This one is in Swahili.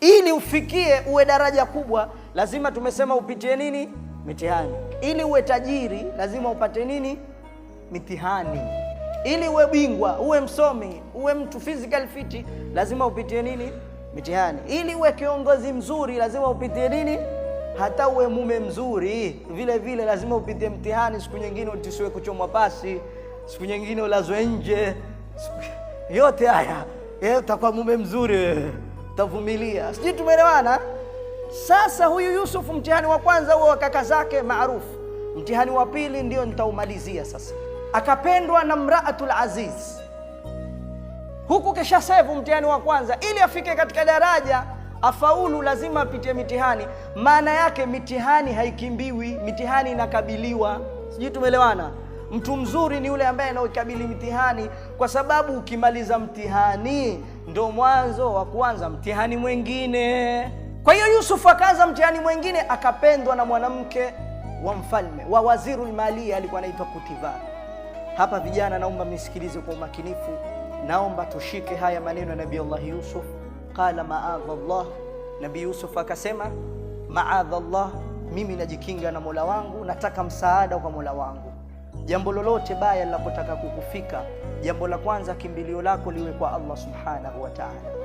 Ili ufikie uwe daraja kubwa, lazima tumesema upitie nini? Mitihani. Ili uwe tajiri, lazima upate nini? Mitihani. Ili uwe bingwa, uwe msomi, uwe mtu physical fit, lazima upitie nini? Mitihani. Ili uwe kiongozi mzuri, lazima upitie nini? Hata uwe mume mzuri vile vile lazima upitie mtihani. Siku nyingine utisiwe kuchomwa pasi, siku nyingine ulazwe nje, yote haya utakuwa mume mzuri, utavumilia. Sijui tumeelewana? Sasa huyu Yusuf, mtihani wa kwanza huo wa kaka zake maarufu, mtihani wa pili ndio nitaumalizia sasa. Akapendwa na mraatul aziz. Huku kisha sevu mtihani wa kwanza, ili afike katika daraja afaulu lazima apitie mitihani. Maana yake mitihani haikimbiwi, mitihani inakabiliwa. Sijui tumeelewana? Mtu mzuri ni yule ambaye anaokabili mitihani, kwa sababu ukimaliza mtihani ndio mwanzo wa kuanza mtihani mwingine. Kwa hiyo Yusuf akaanza mtihani mwingine, akapendwa na mwanamke wa mfalme wa wazirul maliya, alikuwa anaitwa Kutivar. Hapa vijana, naomba mnisikilize kwa umakinifu, naomba tushike haya maneno ya Nabii Allah Yusuf. Qala ma'adha Allah, Nabii Yusuf akasema ma'adha Allah, mimi najikinga na Mola wangu, nataka msaada kwa Mola wangu. Jambo lolote baya linapotaka kukufika, jambo la kwanza kimbilio lako liwe kwa Allah subhanahu wa ta'ala.